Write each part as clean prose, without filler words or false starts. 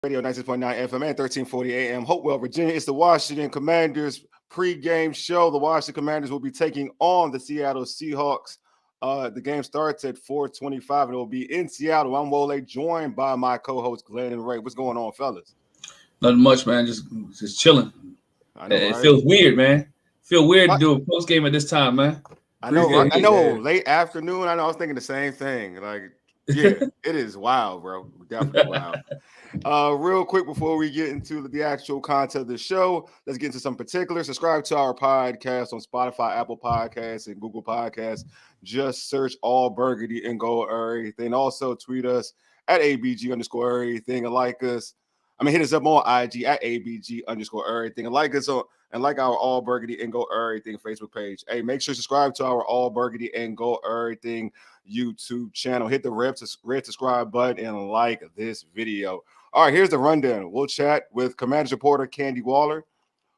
Radio 96.9 FM and 1340 AM. Hopewell, Virginia. It's the Washington Commanders pregame show. The Washington Commanders will be taking on the Seattle Seahawks. The game starts at 4:25 and it will be in Seattle. I'm Wole, joined by my co-hosts Glenn and Ray. What's going on, fellas? Nothing much, man. Just chilling. I know, It right? feels weird, man. Feel weird to do a post game at this time, man. I know. Late afternoon. I know. I was thinking the same thing. Like, yeah, it is wild, bro. Definitely wild. Real quick before we get into the actual content of the show, let's get into some particulars. Subscribe to our podcast on Spotify, Apple Podcasts, and Google Podcasts. Just search All Burgundy and Go Everything. Also tweet us at ABG_everything and like us. Hit us up on IG at ABG_everything and like us on and like our All Burgundy and Go Everything Facebook page. Hey, make sure to subscribe to our All Burgundy and Go Everything YouTube channel. Hit the red subscribe button and like this video. All right, here's the rundown. We'll chat with Commanders reporter Candy Waller.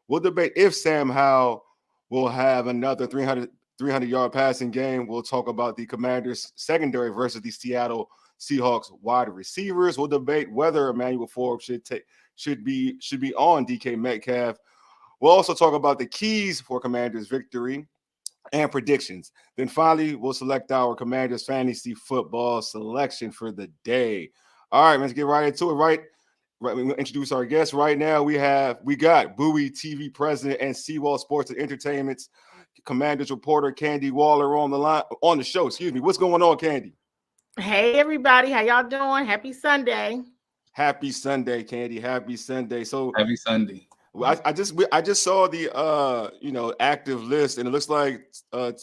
We'll debate if Sam Howell will have another 300-yard passing game. We'll talk about the Commanders secondary versus the Seattle Seahawks wide receivers. We'll debate whether Emmanuel Forbes should be on DK Metcalf. We'll also talk about the keys for Commanders victory and predictions. Then finally, we'll select our Commanders fantasy football selection for the day. All right, let's get right into it. Right, we'll introduce our guests right now. We got Bowie TV president and Seawall Sports and Entertainment's Commanders reporter Candy Waller on the show. Excuse me. What's going on, Candy? Hey everybody, how y'all doing? Happy Sunday. Happy Sunday, Candy. Happy Sunday. So happy Sunday. I just saw the active list, and it looks like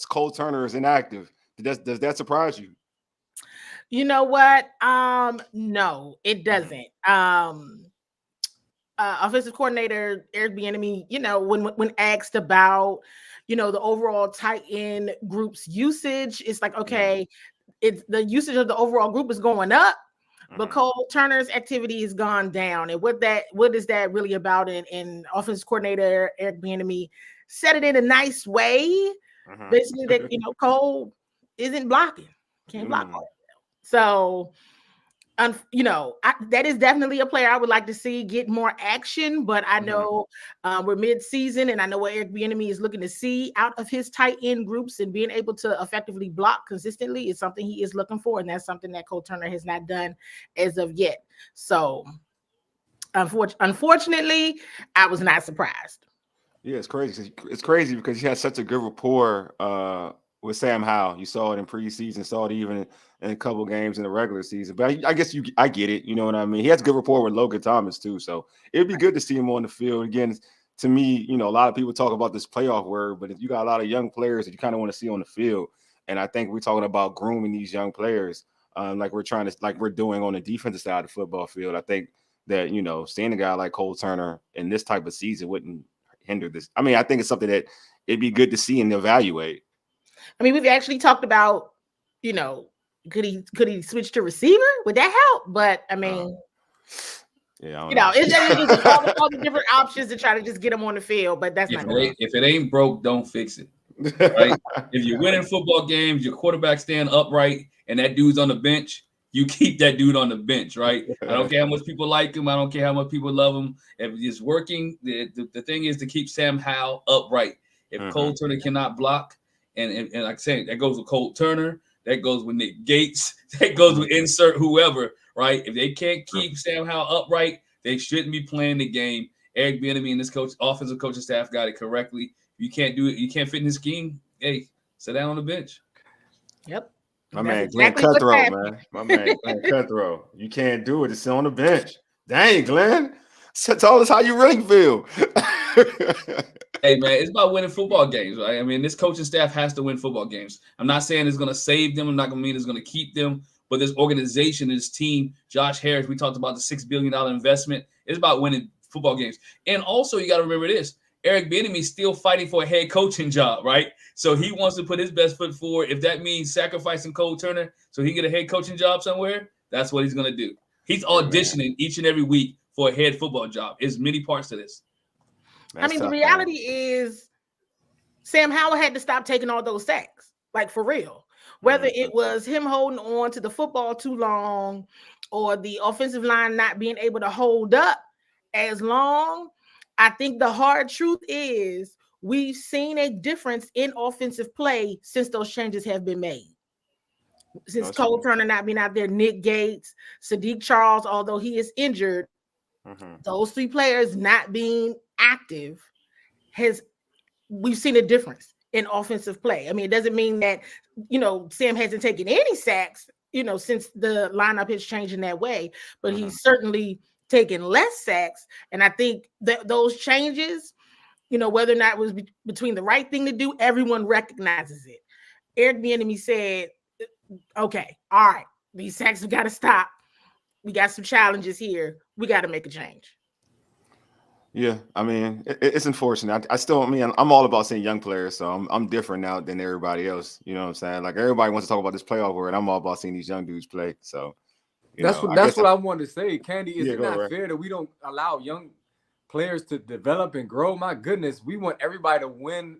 Cole Turner is inactive. Does that surprise you? You know what? No, it doesn't. Offensive coordinator Eric Bieniemy, when asked about the overall tight end group's usage, it's like, okay, it's the usage of the overall group is going up, but Cole Turner's activity has gone down. And what is that really about? And offensive coordinator Eric Bieniemy said it in a nice way, basically that Cole isn't blocking, can't block all that. So, that is definitely a player I would like to see get more action. But I know we're mid-season, and I know what Eric Bieniemy is looking to see out of his tight end groups, and being able to effectively block consistently is something he is looking for, and that's something that Cole Turner has not done as of yet. So, unfortunately, I was not surprised. Yeah, it's crazy. It's crazy because he has such a good rapport with Sam Howell. You saw it in preseason, saw it even in a couple games in the regular season. But I guess I get it. You know what I mean? He has good rapport with Logan Thomas too. So it'd be good to see him on the field. Again, to me, a lot of people talk about this playoff word, but if you got a lot of young players that you kind of want to see on the field, and I think we're talking about grooming these young players, like we're doing on the defensive side of the football field. I think that, seeing a guy like Cole Turner in this type of season wouldn't hinder this. I think it's something that it'd be good to see and evaluate. We've actually talked about, could he switch to receiver? Would that help? But it's all the different options to try to just get him on the field. But that's if it ain't broke, don't fix it. Right? If you're winning football games, your quarterback stand upright, and that dude's on the bench, you keep that dude on the bench, right? I don't care how much people like him. I don't care how much people love him. If it's working, the thing is to keep Sam Howell upright. If Cole Turner cannot block, and like I said, that goes with Cole Turner, that goes with Nick Gates, that goes with insert whoever, right? If they can't keep Sam Howell upright, they shouldn't be playing the game. Eric Bieniemy and this offensive coaching staff got it correctly. You can't do it. You can't fit in the scheme. Hey, sit down on the bench. Yep. My man, Glenn Cutthroat, man. My man, Glenn Cutthroat. You can't do it. It's on the bench. Dang, Glenn. Tell us how you really feel. Hey, man, it's about winning football games, right? This coaching staff has to win football games. I'm not saying it's going to save them. I'm not going to mean it's going to keep them. But this organization, this team, Josh Harris, we talked about the $6 billion investment. It's about winning football games. And also, you got to remember this. Eric Bieniemy is still fighting for a head coaching job, right? So he wants to put his best foot forward. If that means sacrificing Cole Turner so he can get a head coaching job somewhere, that's what he's going to do. He's auditioning each and every week for a head football job. There's many parts to this. The reality is Sam Howell had to stop taking all those sacks, like for real. Whether it was him holding on to the football too long, or the offensive line not being able to hold up as long. I think the hard truth is we've seen a difference in offensive play since those changes have been made. Since Cole Turner not being out there, Nick Gates, Sadiq Charles, although he is injured, those three players not being active we've seen a difference in offensive play. I mean, it doesn't mean that, Sam hasn't taken any sacks, since the lineup has changed in that way, but he's certainly taken less sacks. And I think that those changes, whether or not it was between the right thing to do, everyone recognizes it. Eric Bieniemy said, okay, all right, these sacks have got to stop. We got some challenges here. We got to make a change. Yeah, I mean, it's unfortunate. I'm all about seeing young players, so I'm different now than everybody else. You know what I'm saying? Like, everybody wants to talk about this playoff word. I'm all about seeing these young dudes play. So that's what I wanted to say. Candy, is it not fair that we don't allow young players to develop and grow? My goodness, we want everybody to win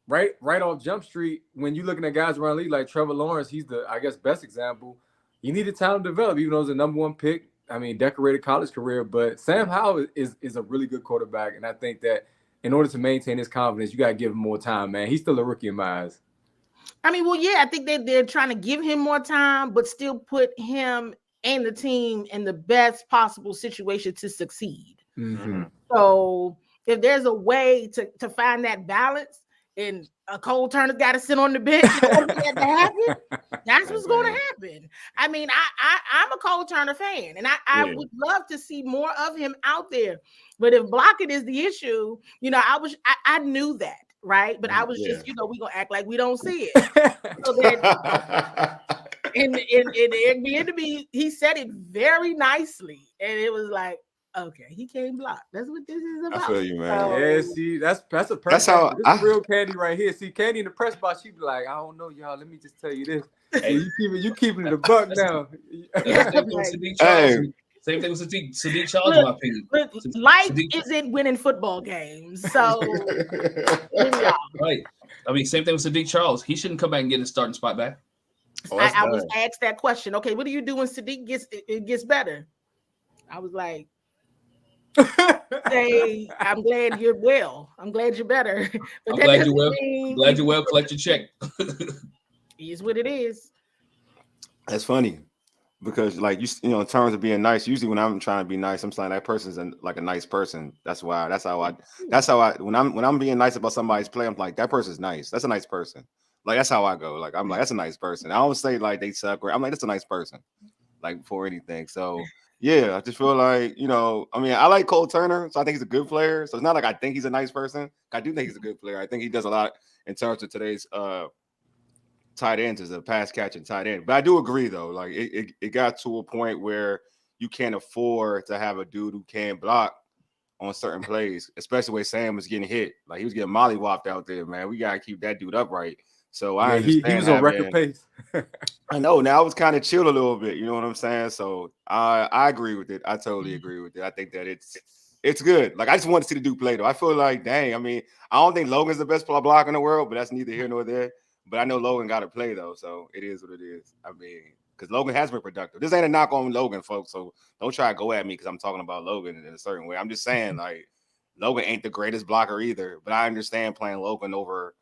right off Jump Street. When you're looking at guys around the league like Trevor Lawrence, he's the, I guess, best example. You need the time to develop, even though he's the number one pick. I mean, decorated college career, but Sam Howell is a really good quarterback, and I think that in order to maintain his confidence, you got to give him more time, man. He's still a rookie in my eyes. I mean, well, yeah, I think they're trying to give him more time, but still put him and the team in the best possible situation to succeed. So if there's a way to find that balance, and a Cole Turner's got to sit on the bench in order for that to happen, that's what's going to happen. I mean, I'm a Cole Turner fan, and I would love to see more of him out there. But if blocking is the issue, I knew that, right? But I was just, we're going to act like we don't see it. So that in Airbnb, he said it very nicely, and it was like, okay, he can't block. That's what this is about. I feel you, man. See, that's a perfect. That's how this is real Candy right here. See, Candy in the press box, she be like, I don't know, y'all. Let me just tell you this. Hey, you keeping it a buck now. Same thing with Sadiq Charles, in my opinion. Life isn't winning football games, so right. I mean, same thing with Sadiq Charles. He shouldn't come back and get his starting spot back. I was asked that question. Okay, what do you do when Sadiq gets better? I was like, say, I'm glad you're well. I'm glad you're better. But I'm glad you're well. Glad you're well. Collect your check. Is what it is. That's funny because, like, in terms of being nice, usually when I'm trying to be nice, I'm saying that person's like a nice person. That's how I when I'm being nice about somebody's play, I'm like, that person's nice. That's a nice person. Like, that's how I go. Like, I'm like, that's a nice person. I don't say like they suck, or I'm like, that's a nice person. Like, before anything. So yeah, I just feel like, I mean, I like Cole Turner, so I think he's a good player. So it's not like I think he's a nice person. I do think he's a good player. I think he does a lot in terms of today's tight ends as a pass catching tight end. But I do agree, though. Like, it got to a point where you can't afford to have a dude who can block on certain plays, especially when Sam was getting hit. Like, he was getting mollywopped out there, man. We got to keep that dude upright. So I understand he was on record pace. I know. Now it's kind of chilled a little bit. You know what I'm saying? So I agree with it. I totally agree with it. I think that it's good. Like, I just want to see the dude play, though. I feel like, dang. I mean, I don't think Logan's the best blocker in the world, but that's neither here nor there. But I know Logan got to play, though. So it is what it is. I mean, because Logan has been productive. This ain't a knock on Logan, folks. So don't try to go at me because I'm talking about Logan in a certain way. I'm just saying, like, Logan ain't the greatest blocker either. But I understand playing Logan over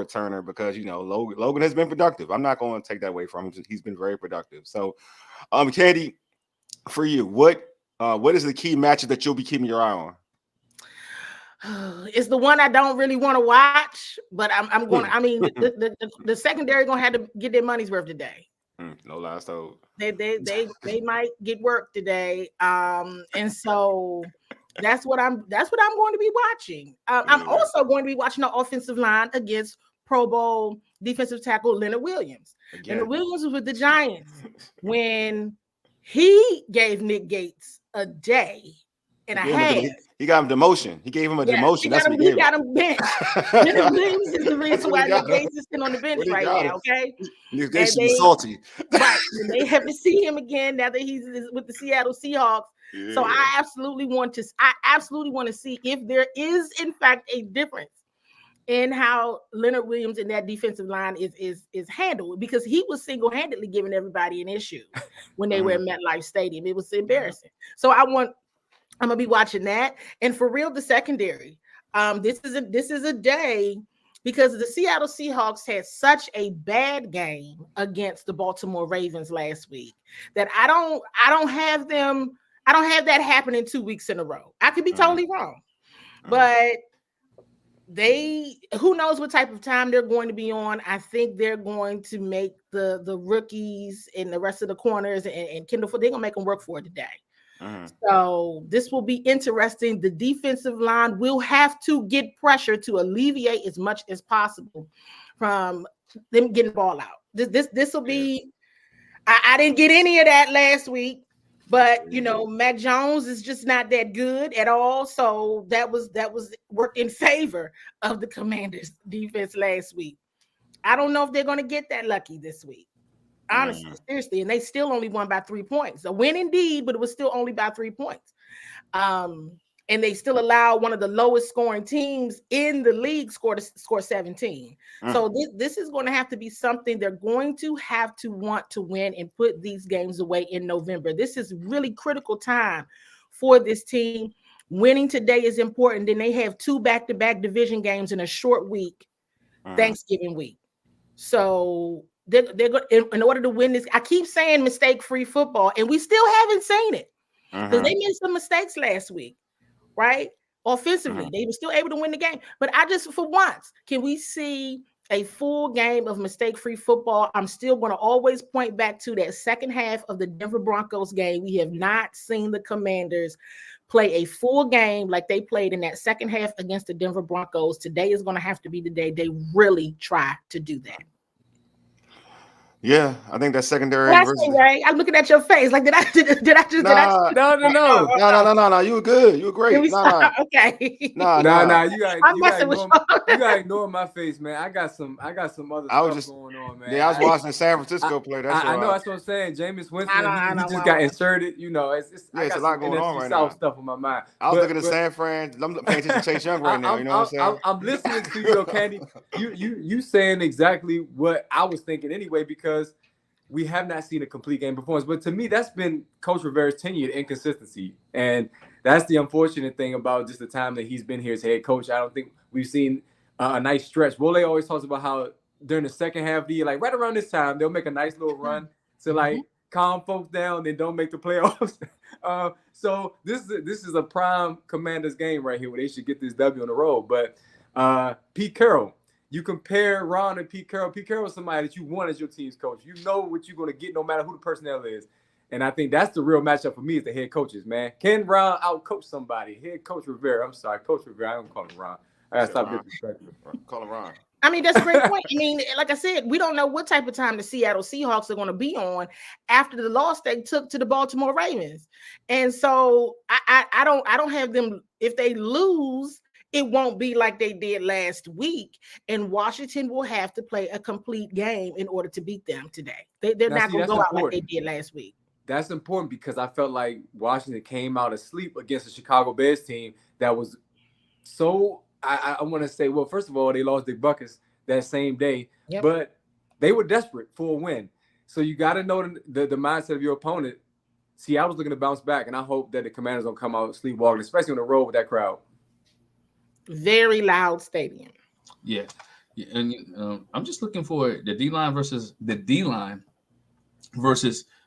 Turner because Logan has been productive. I'm not going to take that away from him. He's been very productive. So, Candy, for you, what is the key matchup that you'll be keeping your eye on? It's the one I don't really want to watch, but I'm going. I mean, the secondary gonna have to get their money's worth today. No lies told. They might get work today, and so. That's what I'm going to be watching. I'm also going to be watching the offensive line against Pro Bowl defensive tackle Leonard Williams. Leonard Williams was with the Giants when he gave Nick Gates a day and a half. He got him demotion. He gave him a demotion. He got him bench. Leonard Williams is the reason why Nick Gates is sitting on the bench right now. Okay, Nick Gates is salty. Right, and they have to see him again now that he's with the Seattle Seahawks. Yeah. So I absolutely want to see if there is in fact a difference in how Leonard Williams and that defensive line is handled, because he was single-handedly giving everybody an issue when they were at MetLife Stadium. It was embarrassing. So I'm gonna be watching that. And for real, the secondary. This is a day, because the Seattle Seahawks had such a bad game against the Baltimore Ravens last week that I don't have that happening 2 weeks in a row. I could be totally wrong, but who knows what type of time they're going to be on. I think they're going to make the rookies and the rest of the corners and Kendall, they're gonna make them work for it today. So this will be interesting. The defensive line will have to get pressure to alleviate as much as possible from them getting the ball out. This will be. I didn't get any of that last week, but Mac Jones is just not that good at all. So that was worked in favor of the Commanders' defense last week. I don't know if they're going to get that lucky this week. Honestly, seriously, and they still only won by 3 points. A win indeed, but it was still only by 3 points. And they still allow one of the lowest scoring teams in the league score 17. So this is going to have to be something they're going to have to want to win and put these games away in November. This is really critical time for this team. Winning today is important. Then they have 2 back-to-back division games in a short week, Thanksgiving week. So they're going, in order to win this, I keep saying mistake-free football, and we still haven't seen it, because they made some mistakes last week, right? Offensively, they were still able to win the game. But for once, can we see a full game of mistake-free football? I'm still going to always point back to that second half of the Denver Broncos game. We have not seen the Commanders play a full game like they played in that second half against the Denver Broncos. Today is going to have to be the day they really try to do that. Yeah, I think that secondary. Right? I'm looking at your face. Like, did I just? No. You were good. You were great. Okay. Nah. You gotta ignore my face, man. I got some other stuff going on, man. Yeah, I was watching San Francisco play. I know that's what I'm saying. Jameis Winston, he just got inserted. It's a lot going on right now. Stuff on my mind. I was looking at San Fran. I'm paying attention to Chase Young right now. You know what I'm saying? I'm listening to you, Candy. You saying exactly what I was thinking anyway, because we have not seen a complete game performance. But to me, that's been Coach Rivera's tenure, inconsistency. And that's the unfortunate thing about just the time that he's been here as head coach. I don't think we've seen a nice stretch. Wole always talks about how during the second half of the year, like right around this time, they'll make a nice little run to like calm folks down and don't make the playoffs. So this is a prime Commanders game right here where they should get this W on the road. But Pete Carroll, you compare Ron and Pete Carroll. Pete Carroll is somebody that you want as your team's coach. You know what you're going to get no matter who the personnel is. And I think that's the real matchup for me is the head coaches, man. Can Ron outcoach somebody? Head coach Rivera. I'm sorry, Coach Rivera. I don't call him Ron. I got to stop disrespecting. Call him Ron. I mean, that's a great point. I mean, like I said, we don't know what type of time the Seattle Seahawks are going to be on after the loss they took to the Baltimore Ravens. And so I don't have them. If they lose, it won't be like they did last week, and Washington will have to play a complete game in order to beat them today. They're not going to go out like they did last week. That's important because I felt like Washington came out asleep against the Chicago Bears team that was so I want to say, well, first of all, they lost Dick Buckus that same day, but they were desperate for a win. So you got to know the mindset of your opponent. Seattle's looking to bounce back, and I hope that the Commanders don't come out sleepwalking, especially on the road with that crowd. Very loud stadium. Yeah. And I'm just looking for the D-line versus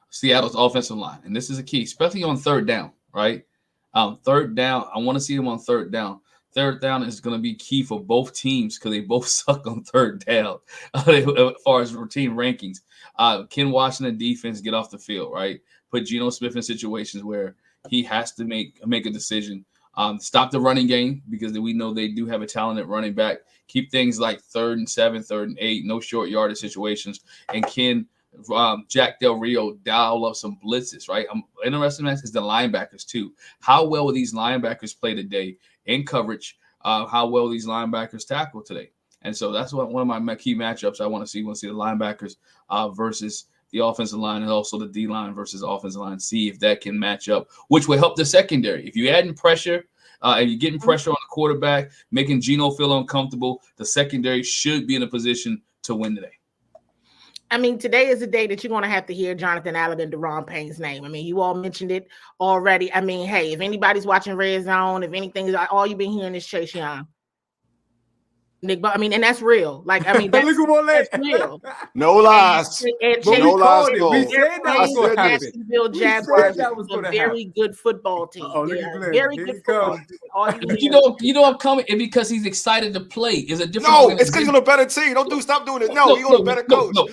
Seattle's offensive line. And this is a key, especially on third down, right? Third down, I want to see them on third down. Third down is going to be key for both teams because they both suck on third down as far as routine rankings. Can Washington defense get off the field, right? Put Geno Smith in situations where he has to make a decision. Stop the running game because we know they do have a talented running back. Keep things like 3rd and 7, 3rd and 8, no short yardage situations. And can Jack Del Rio dial up some blitzes, right? I'm interested in that is the linebackers too. How well will these linebackers play today in coverage? How well these linebackers tackle today? And so that's one of my key matchups I want to see. I want to see the linebackers versus the offensive line, and also the D-line versus offensive line. See if that can match up, which will help the secondary. If you add in pressure and you're getting pressure on the quarterback, making Geno feel uncomfortable, the secondary should be in a position to win today. I mean, today is the day that you're going to have to hear Jonathan Allen and Daron Payne's name. I mean, you all mentioned it already. I mean, hey, if anybody's watching Red Zone, if anything, all you've been hearing is Chase Young. Nick, but I mean, and that's real. Like, I mean, that's real. No lies. No lies. We said that was going to happen. Jacksonville Jaguars was a very good football team. Very good football team. You know I'm coming because he's excited to play. Is a different. No, it's because he's on a better team. Stop doing it. No, he's on a better coach. No.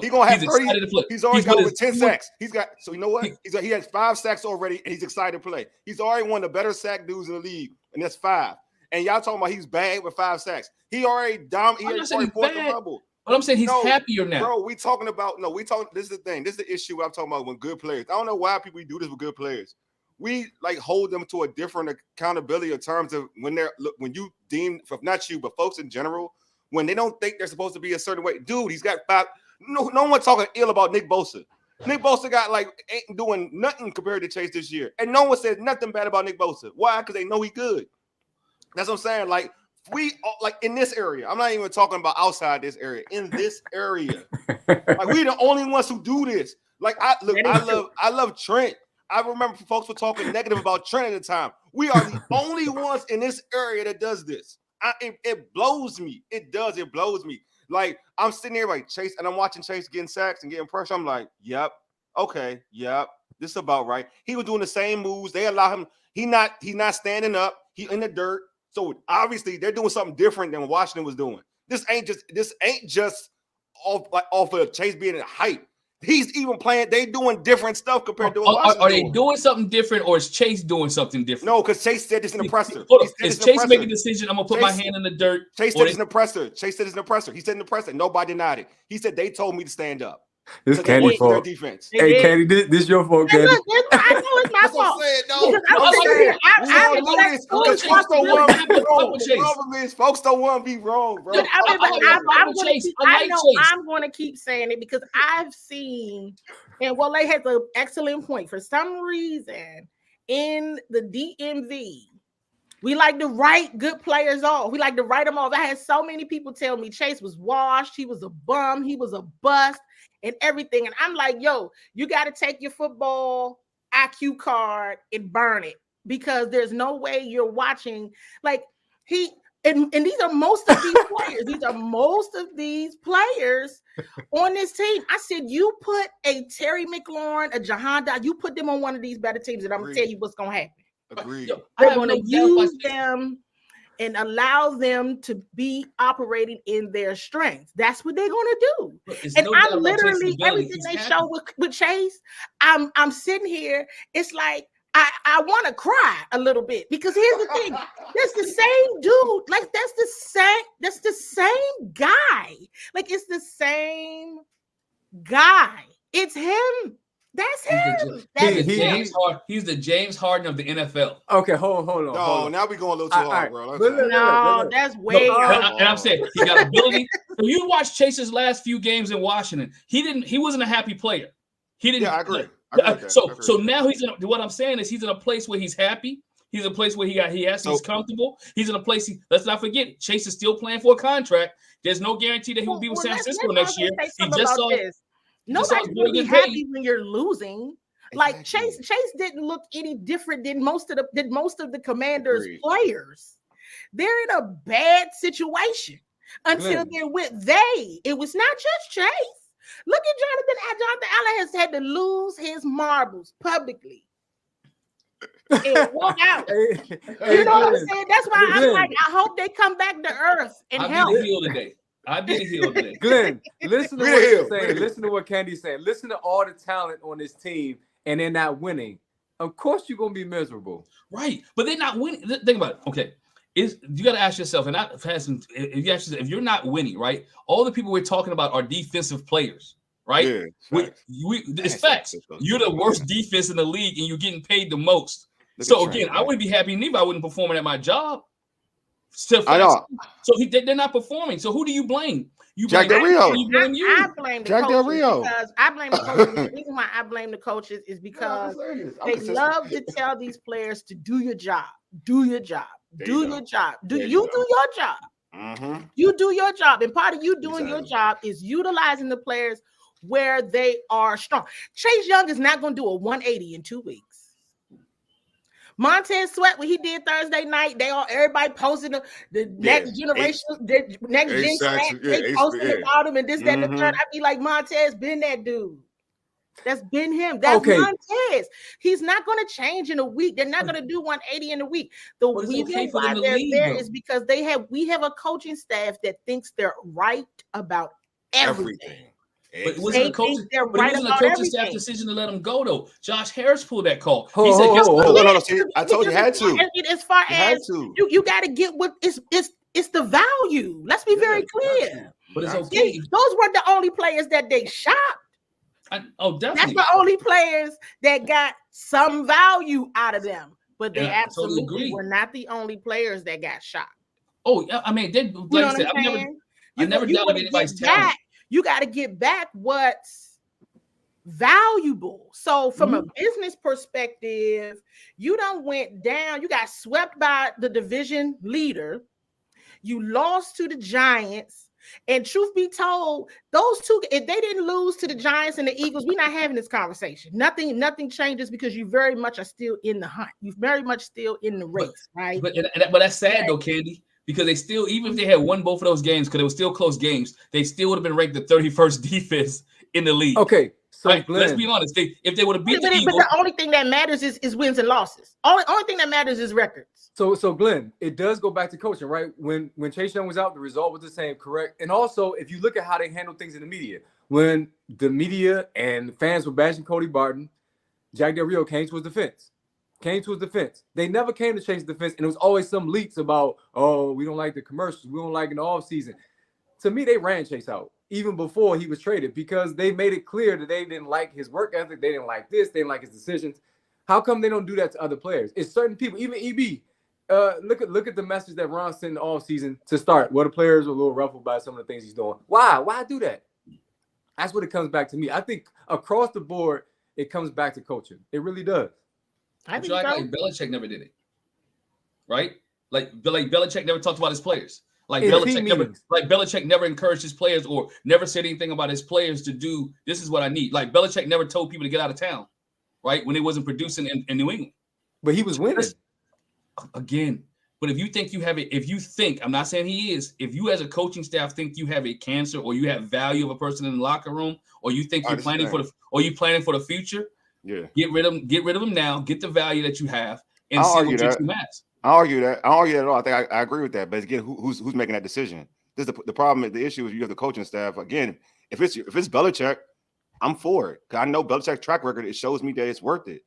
He's gonna have 30. Excited to play. He's already got over 10 sacks. So you know what? He has 5 sacks already, and he's excited to play. He's already one of the better sack dudes in the league, and that's 5. And y'all talking about he's bad with 5 sacks. He already dominated. I'm saying he's bad, but I'm saying he's happier now. Bro, this is the thing. This is the issue I'm talking about when good players. I don't know why people do this with good players. We like hold them to a different accountability in terms of when you deem, not you, but folks in general, when they don't think they're supposed to be a certain way. Dude, he's got 5. No one talking ill about Nick Bosa. Nick Bosa ain't doing nothing compared to Chase this year. And no one said nothing bad about Nick Bosa. Why? Because they know he's good. That's what I'm saying. Like in this area, I'm not even talking about outside this area. In this area, like we the only ones who do this. Like I love Trent. I remember folks were talking negative about Trent at the time. We are the only ones in this area that does this. It blows me. It does. It blows me. Like I'm sitting here like Chase, and I'm watching Chase getting sacks and getting pressure. I'm like, yep, okay, yep, this is about right. He was doing the same moves. They allow him. He's not standing up. He in the dirt. So obviously they're doing something different than Washington was doing. This ain't just off of Chase being in hype. He's even playing. They doing different stuff compared to what Washington. Are they doing something different, or is Chase doing something different? No, because Chase said it's an oppressor. Is Chase making a decision? I'm gonna put my hand in the dirt. Chase said it's an oppressor. Chase said it's an oppressor. He said an oppressor. Nobody denied it. He said they told me to stand up. This Candy fault. Defense. Hey, Candy, this your fault, Candy. I know it's my fault. Folks don't want to be wrong, bro. I'm going to keep saying it because I've seen, and Wale has an excellent point. For some reason, in the DMV, we like to write good players off. We like to write them off. I had so many people tell me Chase was washed. He was a bum. He was a bust and everything. And I'm like, yo, you got to take your football IQ card and burn it because there's no way you're watching. Like and these are most of these players. These are most of these players on this team. I said, you put a Terry McLaurin, a Jahan Dodge, you put them on one of these better teams, and I'm going to tell you what's going to happen. Agreed. They're going to use them and allow them to be operating in their strengths. That's what they're going to do. And I'm literally everything they show with Chase. I'm sitting here. It's like I want to cry a little bit because here's the thing. That's the same dude. Like that's the same guy. Like it's the same guy. It's him. That's him. He's the James Harden of the NFL. Okay, hold on. No, now we're going a little too hard, bro. No, that's way and I'm saying he got ability. When you watch Chase's last few games in Washington, he wasn't a happy player. He didn't. Yeah, I agree. So now he's in. What I'm saying is he's in a place where he's happy. He's in a place where he's comfortable. He's in a place. Let's not forget, Chase is still playing for a contract. There's no guarantee that he will be with San Francisco next year. He just saw. Nobody's going to be happy when you're losing. Like Chase didn't look any different than most of the Commanders players. They're in a bad situation until they're with they. It was not just Chase. Look at Jonathan Allen has had to lose his marbles publicly and walk out. You know what I'm saying? That's why I'm like, I hope they come back to earth and help. I'd be the heel today. Glenn, listen to what he's saying. Listen to what Candy's saying. Listen to all the talent on this team, and they're not winning. Of course, you're gonna be miserable, right? But they're not winning. Think about it. Okay, you got to ask yourself, and if you're not winning, right? All the people we're talking about are defensive players, right? Yeah, it's facts. You're the worst defense in the league, and you're getting paid the most. So again, I wouldn't be happy if I wasn't performing at my job. So they're not performing. So who do you blame? You Jack Del Rio. I blame the Jack Del coaches Rio. because I blame the coaches. The reason why I blame the coaches is because they love to tell these players to do your job, do your job, do your job. Do your job. Mm-hmm. You do your job, and part of you doing your job is utilizing the players where they are strong. Chase Young is not going to do a 180 in 2 weeks. Montez Sweat, what he did Thursday night, everybody posted the next generation, the next gen stats. They posted about him and this, that, and the third. I'd be like, Montez been that dude. That's been him. That's Montez. He's not going to change in a week. They're not going to do 180 in a week. The reason why they're there is because we have a coaching staff that thinks they're right about everything. But it wasn't a coaching staff decision to let him go, though. Josh Harris pulled that call. He said, "No. See, I told you had to. As far as you got to get what it's the value. Let's be very clear. But it's okay. Those were the only players that they shopped. Definitely. That's the only players that got some value out of them. But they absolutely were not the only players that got shopped. Oh, I mean, like I said, I never doubted anybody's talent. You got to get back what's valuable. So from a business perspective, you done went down. You got swept by the division leader. You lost to the Giants. And truth be told, those two, if they didn't lose to the Giants and the Eagles, we're not having this conversation. Nothing changes because you very much are still in the hunt. You're very much still in the race, right? But that's sad though, Candy. Because they still, even if they had won both of those games, because they were still close games, they still would have been ranked the 31st defense in the league. Okay, so right? Let's be honest. If they would have beat the Eagles, but the only thing that matters is wins and losses. Only thing that matters is records. So Glenn, it does go back to coaching, right? When Chase Young was out, the result was the same, correct? And also, if you look at how they handle things in the media, when the media and fans were bashing Cody Barton, Jack Del Rio came to his defense. They never came to Chase's defense, and it was always some leaks about, we don't like the commercials, we don't like in the offseason. To me, they ran Chase out even before he was traded because they made it clear that they didn't like his work ethic, they didn't like this, they didn't like his decisions. How come they don't do that to other players? It's certain people, even EB. Look at the message that Ron sent in the offseason to start. Well, the players were a little ruffled by some of the things he's doing. Why do that? That's what it comes back to me. I think across the board, it comes back to coaching. It really does. Like Belichick never did it, right? Like Belichick never talked about his players. Belichick never encouraged his players or never said anything about his players to do. This is what I need. Like Belichick never told people to get out of town, right? When it wasn't producing in New England, but he was winning again. But if you think you have it, I'm not saying he is. If you as a coaching staff think you have a cancer or you have value of a person in the locker room, or you think you're planning for the future. Yeah, get rid of them now. Get the value that you have and see what your team has. I argue that at all. I think I agree with that. But again, who's making that decision? This is the problem. The issue is you have the coaching staff. Again, if it's Belichick, I'm for it because I know Belichick's track record. It shows me that it's worth it.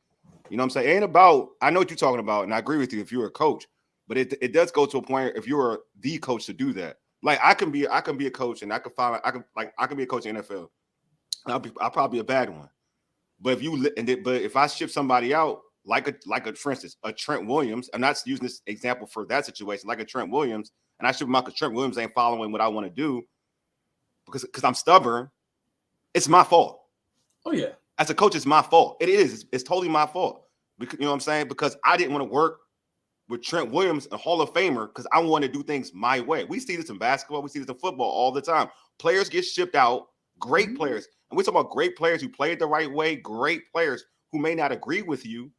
You know what I'm saying? It ain't about. I know what you're talking about, and I agree with you if you're a coach. But it does go to a point if you're the coach to do that. Like I can be a coach, and I can be a coach in the NFL. I'll probably be a bad one. But if I ship somebody out like for instance a Trent Williams, I'm not using this example for that situation, like a Trent Williams, and I ship him out because Trent Williams ain't following what I want to do because I'm stubborn. It's my fault. Oh yeah, as a coach, it's my fault. It is. It's totally my fault. Because, you know what I'm saying? Because I didn't want to work with Trent Williams, a Hall of Famer, because I want to do things my way. We see this in basketball. We see this in football all the time. Players get shipped out. Great players. And we're talking about great players who played the right way, great players who may not agree with you,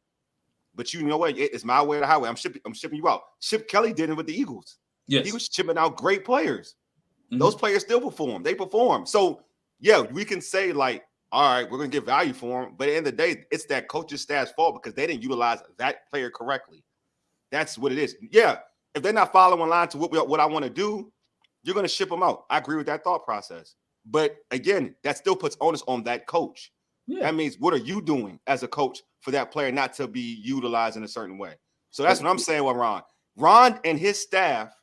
but you know what? It's my way or the highway. I'm shipping you out. Chip Kelly did it with the Eagles. Yes. He was shipping out great players. Mm-hmm. Those players still perform. They perform. So, yeah, we can say, like, all right, we're going to get value for them. But at the end of the day, it's that coaching staff's fault because they didn't utilize that player correctly. That's what it is. Yeah, if they're not following line to what I want to do, you're going to ship them out. I agree with that thought process. But again, that still puts onus on that coach. Yeah. That means what are you doing as a coach for that player not to be utilized in a certain way? So that's what I'm saying with Ron. Ron and his staff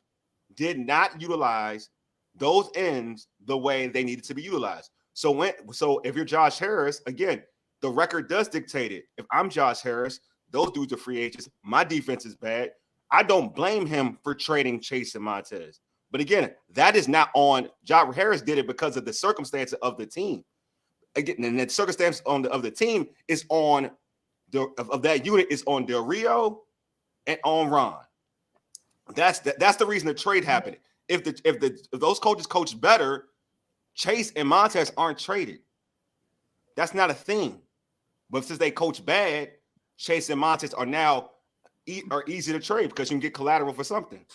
did not utilize those ends the way they needed to be utilized. So if you're Josh Harris, again, the record does dictate it. If I'm Josh Harris, those dudes are free agents. My defense is bad. I don't blame him for trading Chase and Montez. But again, that is not on Ja Harris did it because of the circumstances of the team. Again, and the circumstance of the team is on of that unit is on Del Rio and on Ron. That's the reason the trade happened. If those coaches coach better, Chase and Montez aren't traded. That's not a thing. But since they coach bad, Chase and Montez are now easy to trade because you can get collateral for something.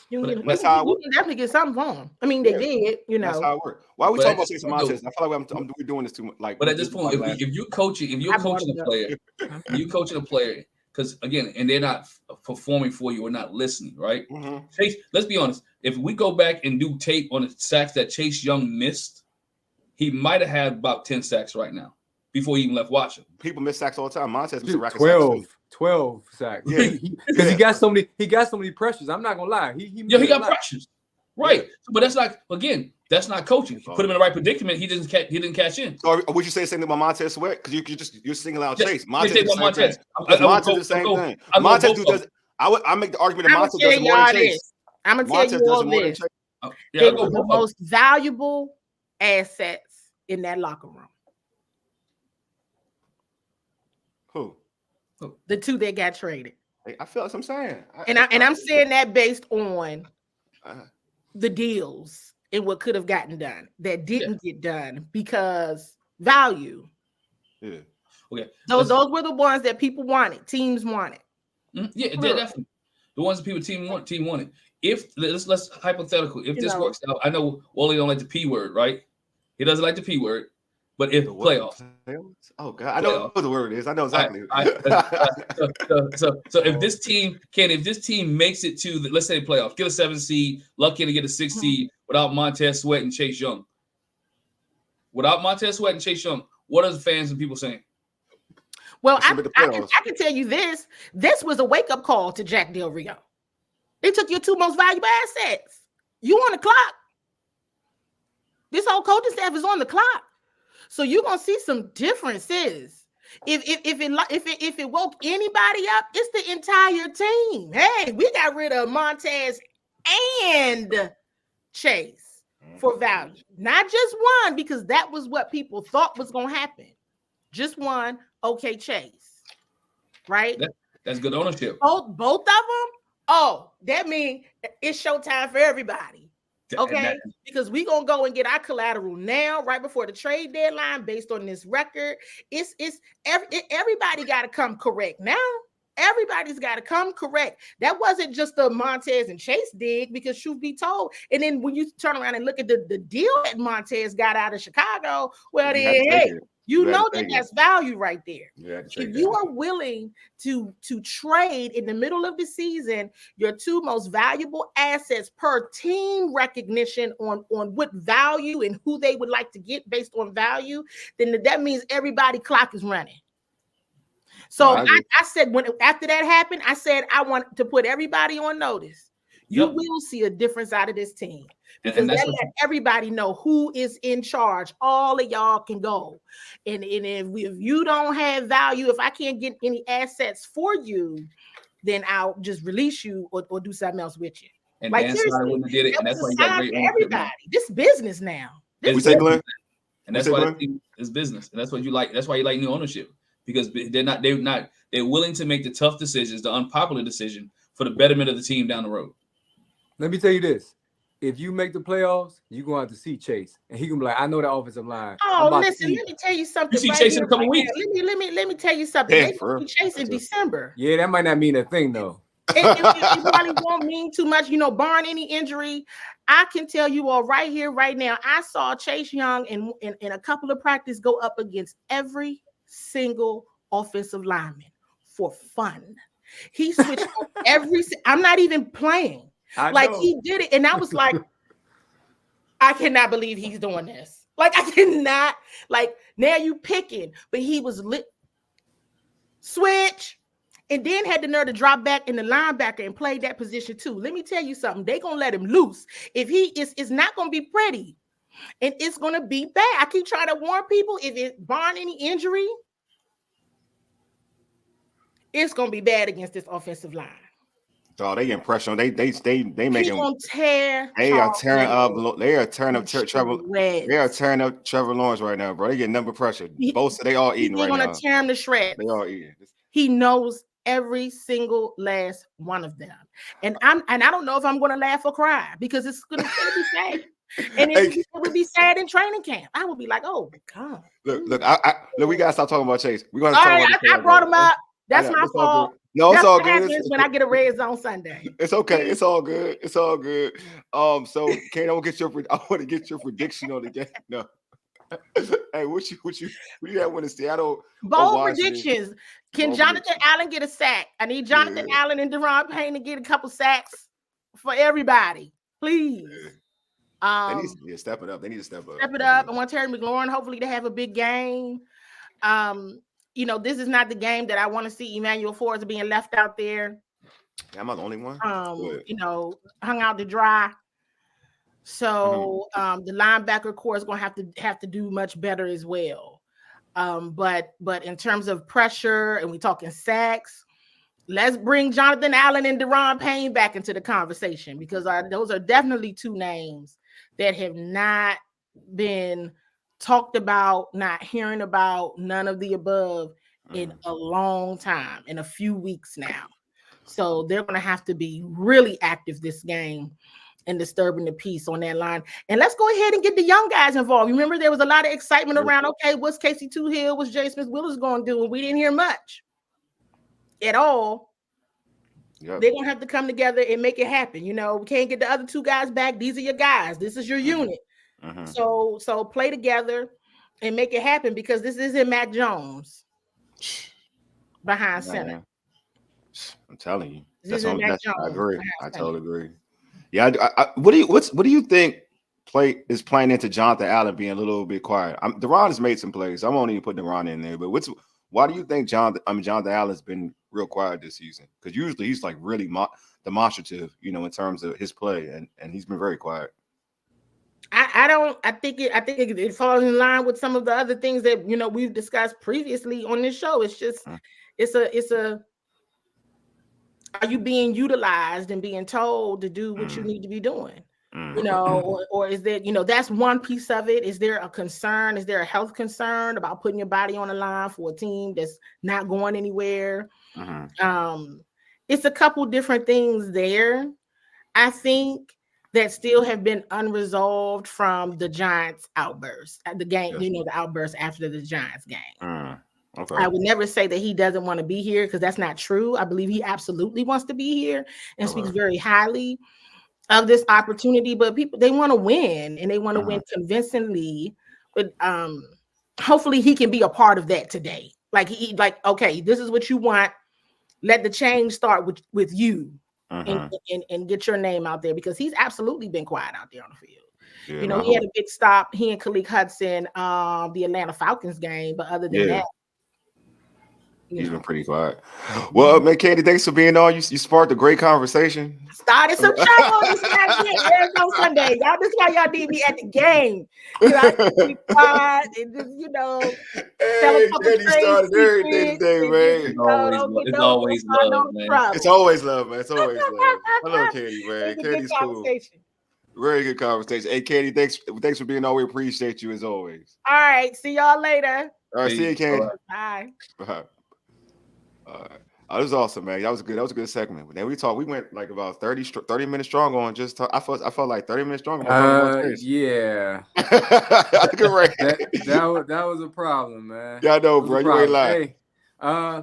That's how it works. You can definitely get something for them. I mean, they did, That's how it works. Why are we talking about Chase and Montez? I feel like we're doing this too much. Like, but at this point, if you're coaching a player, because again, and they're not performing for you or not listening, right? Mm-hmm. Chase, let's be honest. If we go back and do tape on the sacks that Chase Young missed, he might have had about 10 sacks right now before he even left Washington. People miss sacks all the time. Montez missed a rack of 12 sacks. Yeah, because he got so many pressures. I'm not gonna lie. He got pressures. Right. Yeah. But that's not coaching. You put him in the right predicament, he didn't catch in. So would you say the same thing about Montez Sweat? Because you're singling out Chase. Montez is the same thing. Montez does. I make the argument that Montez does more than Chase. I'm gonna tell you all this. They were the most valuable assets in that locker room. Who? The two that got traded. I feel like I'm saying. I'm saying that based on the deals and what could have gotten done that didn't get done because value. Yeah. Okay. Those were the ones that people wanted, teams wanted. Yeah, definitely. The ones that team wanted. If let's hypothetical, if this works out, I know Wally don't like the P word, right? He doesn't like the P word, but if playoffs. Oh God, I know what the word is. I know exactly. So if this team makes it to let's say playoffs, get a 7 seed, lucky to get a 6 seed without Montez Sweat and Chase Young. Without Montez Sweat and Chase Young, what are the fans and people saying? Well, I can tell you this. This was a wake-up call to Jack Del Rio. They took your two most valuable assets. You on the clock. This whole coaching staff is on the clock. So you're gonna see some differences. If it woke anybody up, it's the entire team. Hey, we got rid of Montez and Chase for value. Not just one, because that was what people thought was gonna happen. Just one, okay, Chase. Right? That's good ownership. Both of them. Oh, that means it's showtime for everybody. Okay, because we gonna go and get our collateral now, right before the trade deadline, based on this record. Everybody got to come correct now. Everybody's got to come correct. That wasn't just the Montez and Chase dig, because truth be told, and then when you turn around and look at the deal that Montez got out of Chicago, well, then hey. You know that's value right there. If you are willing to trade in the middle of the season your two most valuable assets per team recognition on what value and who they would like to get based on value, then that means everybody clock is running. So I said after that happened, I said I want to put everybody on notice. You will see a difference out of this team. Because that let everybody know who is in charge. All of y'all can go. And if you don't have value, if I can't get any assets for you, then I'll just release you or do something else with you. And like, Dan Snyder wouldn't have did it. And that's why you got great everybody. This business now. And that's why it's business. And that's what you like. That's why you like new ownership. Because they're willing to make the tough decisions, the unpopular decision for the betterment of the team down the road. Let me tell you this. If you make the playoffs, you're going to have to see Chase. And he can be like, I know the offensive line. Oh, listen, let me tell you something. You see Chase in a couple weeks. Let me tell you something. They see Chase in December. Yeah, that might not mean a thing, though. It probably won't mean too much, barring any injury. I can tell you all right here, right now, I saw Chase Young in a couple of practice go up against every single offensive lineman for fun. He switched I'm not even playing. He did it, and I was like, I cannot believe he's doing this. Like, I cannot. Like, now you picking, but he was lit. Switch, and then had the nerve to drop back in the linebacker and play that position too. Let me tell you something. They're gonna let him loose. If it's not gonna be pretty, and it's gonna be bad. I keep trying to warn people. If it barring any injury, it's gonna be bad against this offensive line. Oh, they getting pressure on. They making. They gonna tear. They are tearing up. They are tearing up Trevor. Shreds. They are tearing up Trevor Lawrence right now, bro. They getting number pressure. Both they all eating right now. They're gonna tear him to shreds. They all eating. He knows every single last one of them, and I don't know if I'm gonna laugh or cry because it's gonna be sad. And it would be sad in training camp. I would be like, oh God. Look, we gotta stop talking about Chase. We're gonna. All right, I brought him up. That's my fault. No, it's all good. When I get a Reds on Sunday. It's okay. It's all good. It's all good. So Kane, I want to get your prediction on the game. No. Hey, what you have with the Seattle? Bold predictions. Can Jonathan Allen get a sack? I need Jonathan Allen and Deron Payne to get a couple sacks for everybody, please. They need to step it up. They need to step up. Step it up. I want Terry McLaurin hopefully to have a big game. This is not the game that I want to see Emmanuel Forbes being left out there. Am I the only one? Hung out to dry. So the linebacker core is going to have to do much better as well. But in terms of pressure, and we talking sacks, let's bring Jonathan Allen and Deron Payne back into the conversation because those are definitely two names that have not been talked about, not hearing about, none of the above in a long time, in a few weeks now. So they're going to have to be really active this game and disturbing the peace on that line. And let's go ahead and get the young guys involved. Remember, there was a lot of excitement around, okay, what's Casey Toohill, what's Jay Smith-Willis going to do? And we didn't hear much at all. Yep. They're going to have to come together and make it happen. We can't get the other two guys back. These are your guys. This is your unit. So play together and make it happen because this isn't Mac Jones behind center. I'm telling you. I agree. I totally agree. Yeah. What do you think is playing into Jonathan Allen being a little bit quiet? Deron has made some plays. I won't even put Deron in there, but why do you think Jonathan Allen's been real quiet this season? Because usually he's like really demonstrative, in terms of his play, and he's been very quiet. I think it falls in line with some of the other things that we've discussed previously on this show. It's just are you being utilized and being told to do what you need to be doing? Or is there, that's one piece of it. Is there a concern? Is there a health concern about putting your body on the line for a team that's not going anywhere? It's a couple different things there, I think, that still have been unresolved from the Giants outburst at the game, the outburst after the Giants game. Okay. I would never say that he doesn't want to be here because that's not true. I believe he absolutely wants to be here and speaks very highly of this opportunity, but people, they want to win and they want to win convincingly. But hopefully he can be a part of that today. Okay, this is what you want. Let the change start with you and get your name out there because he's absolutely been quiet out there on the field. Yeah, he had a big stop. He and Khalil Hudson, the Atlanta Falcons game, but other than that, he's been pretty quiet. Well, man, Katie, thanks for being on. You sparked a great conversation. Started some trouble this on Sunday. Y'all, this is why y'all need me at the game. I be quiet and just, Katie started everything today, man. It's always love, man. It's always love, man. It's always love. I love Katie, man. Katie's cool. Very good conversation. Hey, Katie, thanks for being on. We appreciate you as always. All right. See y'all later. All right. See you, Katie. Bye. Bye. That was awesome, man. That was good. That was a good segment. Then we went like about 30 minutes strong on just talk. I felt like 30 minutes strong. Yeah. Right. that was a problem, man. Yeah, I know, bro. You ain't lying. Hey,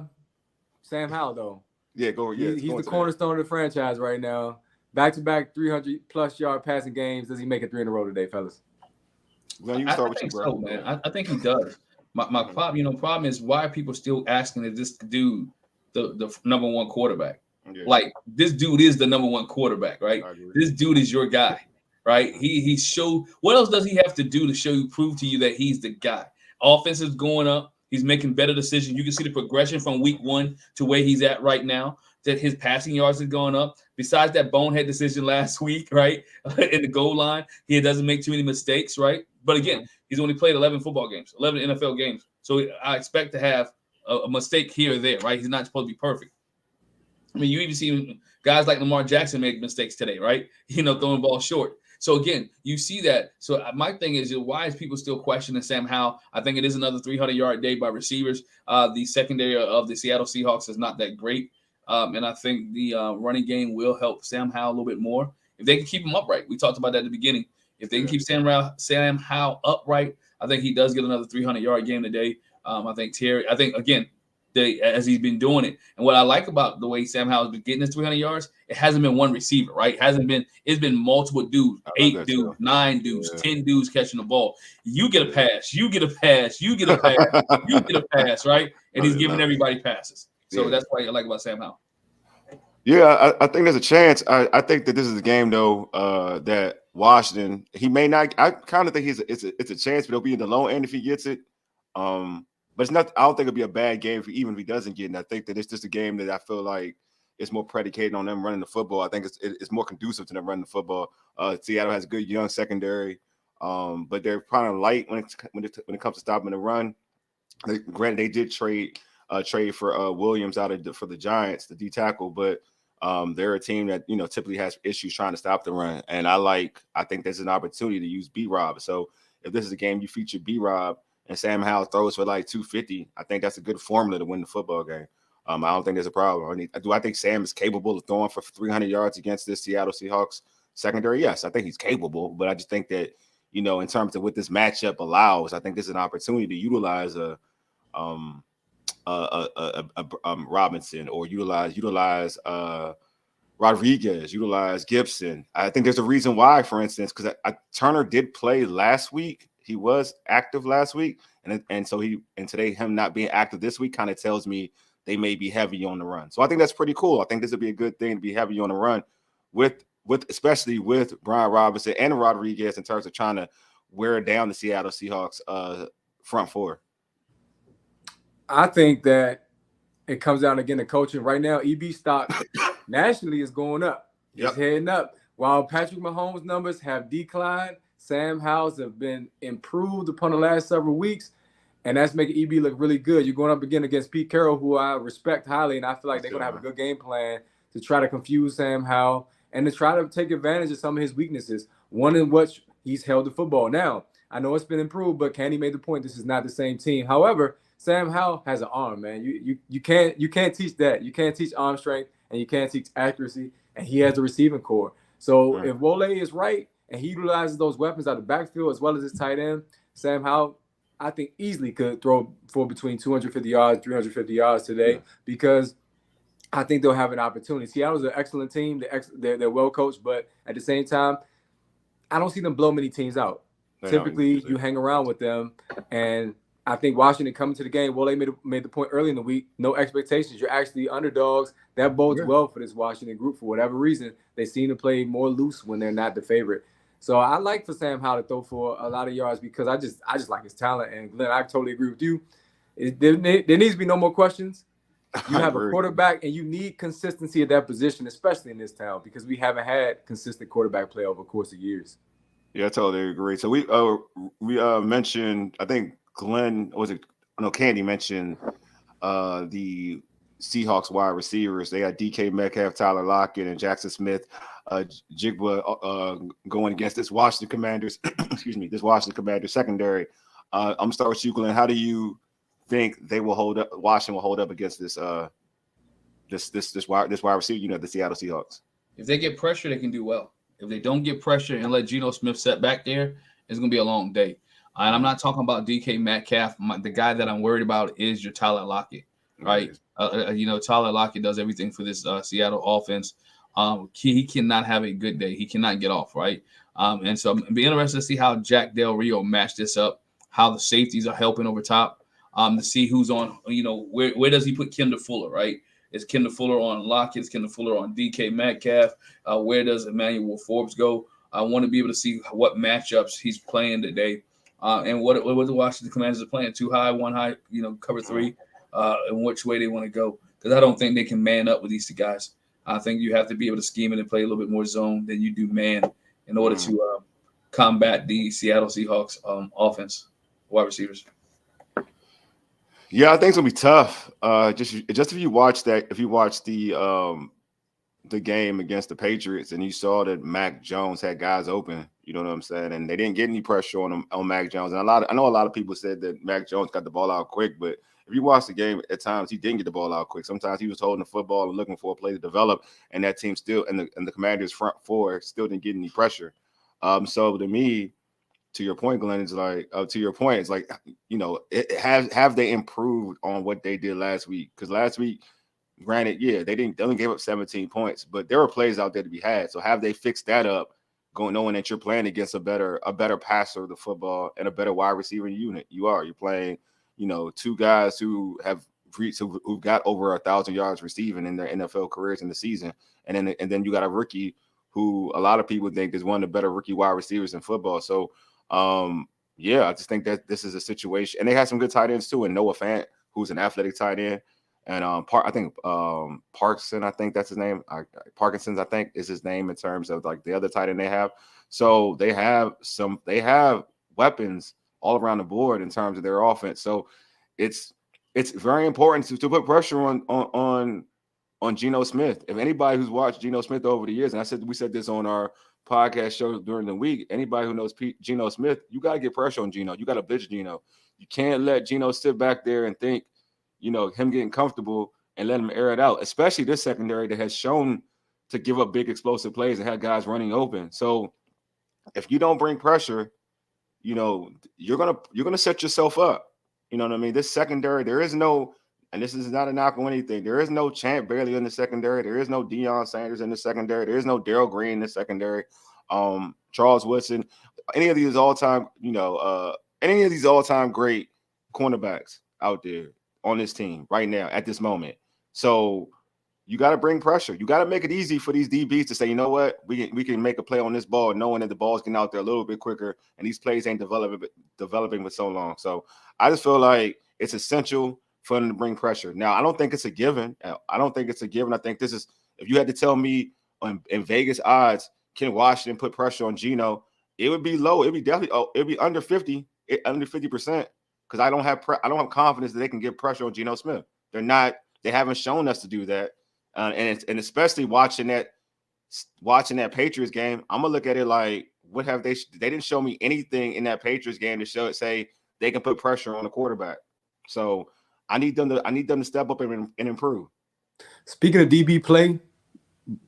Sam Howell, though. Yeah, go. Yeah, he's the cornerstone of the franchise right now. Back-to-back 300+ yard passing games. Does he make it 3 in a row today, fellas? Well, you start with you, bro. So, man. I think he does. My problem is why are people still asking is this dude the number one quarterback? Yeah. Like this dude is the number one quarterback, right? This dude is your guy, right? He showed what else does he have to do to prove to you that he's the guy? Offense is going up, he's making better decisions. You can see the progression from week 1 to where he's at right now, that his passing yards is going up. Besides that bonehead decision last week, right? In the goal line, he doesn't make too many mistakes, right? But again, he's only played 11 football games, 11 NFL games. So I expect to have a mistake here or there, right? He's not supposed to be perfect. I mean, you even see guys like Lamar Jackson make mistakes today, right? Throwing ball short. So again, you see that. So my thing is, why is people still questioning Sam Howell? I think it is another 300-yard day by receivers. The secondary of the Seattle Seahawks is not that great, and I think the running game will help Sam Howell a little bit more if they can keep him upright. We talked about that at the beginning. If they can keep Sam Howell upright, I think he does get another 300-yard game today. I think again, as he's been doing it. And what I like about the way Sam Howell's been getting his 300 yards, it hasn't been one receiver, right? It's been multiple dudes, 8 dudes, 9 dudes, 10 dudes catching the ball. You get a pass, you get a pass, you get a pass, you get a pass, right? And he's giving everybody passes. So that's what I like about Sam Howell. Yeah, I think there's a chance. I think that this is a game though that Washington, he may not. I kind of think it's a chance, but it'll be in the low end if he gets it. But it's not. I don't think it'll be a bad game even if he doesn't get it. And I think that it's just a game that I feel like it's more predicated on them running the football. I think it's more conducive to them running the football. Seattle has a good young secondary, but they're kind of light when it comes to stopping the run. Granted, they did trade for Williams for the Giants, the D tackle, but they're a team that typically has issues trying to stop the run. And I think there's an opportunity to use B-Rob. So if this is a game you feature B-Rob and Sam Howell throws for like 250, I think that's a good formula to win the football game. I don't think there's a problem. I think Sam is capable of throwing for 300 yards against this Seattle Seahawks secondary? Yes, I think he's capable, but I just think that, in terms of what this matchup allows, I think this is an opportunity to utilize Robinson or utilize Rodriguez, utilize Gibson. I think there's a reason why, for instance, because Turner did play last week. He was active last week, and so today him not being active this week kind of tells me they may be heavy on the run. So I think that's pretty cool. I think this would be a good thing to be heavy on the run especially with Brian Robinson and Rodriguez in terms of trying to wear down the Seattle Seahawks front four. I think that it comes down again to coaching. Right now, EB stock nationally is going up. It's heading up. While Patrick Mahomes' numbers have declined, Sam Howell's have been improved upon the last several weeks, and that's making EB look really good. You're going up again against Pete Carroll, who I respect highly, and I feel like they're going to have a good game plan to try to confuse Sam Howell and to try to take advantage of some of his weaknesses, one in which he's held the football. Now, I know it's been improved, but Candy made the point this is not the same team. However, Sam Howell has an arm, man. You can't teach that. You can't teach arm strength, and you can't teach accuracy, and he has a receiving core. So if Wole is right and he utilizes those weapons out of the backfield as well as his tight end, Sam Howell, I think easily could throw for between 250 yards, 350 yards today because I think they'll have an opportunity. Seattle's an excellent team. They're well coached, but at the same time, I don't see them blow many teams out. Typically, you hang around with them, and I think Washington coming to the game, Wole made the point early in the week, no expectations. You're actually underdogs. That bodes well for this Washington group for whatever reason. They seem to play more loose when they're not the favorite. So I like for Sam Howell to throw for a lot of yards because I just like his talent. And Glenn, I totally agree with you. There needs to be no more questions. You have a quarterback, and you need consistency at that position, especially in this town, because we haven't had consistent quarterback play over the course of years. Yeah, I totally agree. So we mentioned, I think Candy mentioned the Seahawks wide receivers. They got DK Metcalf, Tyler Lockett, and Jackson Smith, Jigba going against this Washington Commanders. This Washington Commanders secondary. I'm gonna start with you, Glenn. How do you think they will hold up? Washington will hold up against this wide receiver, the Seattle Seahawks. If they get pressure, they can do well. If they don't get pressure and let Geno Smith set back there, it's gonna be a long day. And I'm not talking about DK Metcalf. The guy that I'm worried about is your Tyler Lockett, right? Tyler Lockett does everything for this Seattle offense. He cannot have a good day. He cannot get off, right? And so I'm being interested to see how Jack Del Rio matched this up, how the safeties are helping over top, to see who's on, where does he put Kendall Fuller, right? Is Kendall Fuller on Lockett? Is Kendall Fuller on DK Metcalf? Where does Emmanuel Forbes go? I want to be able to see what matchups he's playing today. And what the Washington Commanders are playing, 2 high, 1 high, cover 3, and which way they want to go. Because I don't think they can man up with these two guys. I think you have to be able to scheme it and play a little bit more zone than you do man in order to combat the Seattle Seahawks offense, wide receivers. Yeah, I think it's gonna be tough. Just if you watch the game against the Patriots and you saw that Mac Jones had guys open, you know what I'm saying, and they didn't get any pressure on Mac Jones. And I know a lot of people said that Mac Jones got the ball out quick, but if you watch the game, at times he didn't get the ball out quick. Sometimes he was holding the football and looking for a play to develop, and that team still and the Commanders front four still didn't get any pressure. So to me, to your point, Glenn, it's like it's like, you know, have they improved on what they did last week? Because last week, granted, yeah, they only gave up 17 points, but there were plays out there to be had. So have they fixed that up, knowing that you're playing against a better passer of the football and a better wide receiver unit? You're playing, you know, two guys who got over 1,000 yards receiving in their NFL careers in the season, and then you got a rookie who a lot of people think is one of the better rookie wide receivers in football. So yeah, I just think that this is a situation, and they had some good tight ends too, and Noah Fant, who's an athletic tight end. And Parkinson, I think that's his name. Parkinson's, I think, is his name in terms of like the other tight end they have. So they have weapons all around the board in terms of their offense. So it's very important to put pressure on Geno Smith. If anybody who's watched Geno Smith over the years, and we said this on our podcast show during the week, anybody who knows Geno Smith, you got to get pressure on Geno. You got to blitz Geno. You can't let Geno sit back there and think, you know, him getting comfortable and let him air it out, especially this secondary that has shown to give up big explosive plays and have guys running open. So if you don't bring pressure, you know, you're gonna set yourself up. You know what I mean? This secondary, there is no, and this is not a knock on anything, there is no Champ Bailey in the secondary. There is no Deion Sanders in the secondary. There is no Darrell Green in the secondary. Charles Woodson, any of these all-time great cornerbacks out there on this team right now at this moment. So you got to bring pressure. You got to make it easy for these DBs to say, you know what, we can make a play on this ball, knowing that the ball's getting out there a little bit quicker, and these plays ain't developing for so long. So I just feel like it's essential for them to bring pressure. Now, I don't think it's a given. I think this is, if you had to tell me in Vegas odds, can Washington put pressure on Geno, it would be low. It'd be definitely, it'd be under 50%, because I don't have confidence that they can get pressure on Geno Smith. They haven't shown us to do that. And especially watching that Patriots game, I'm gonna look at it like, what have they didn't show me anything in that Patriots game to say they can put pressure on the quarterback. So I need them to step up and improve. Speaking of DB play,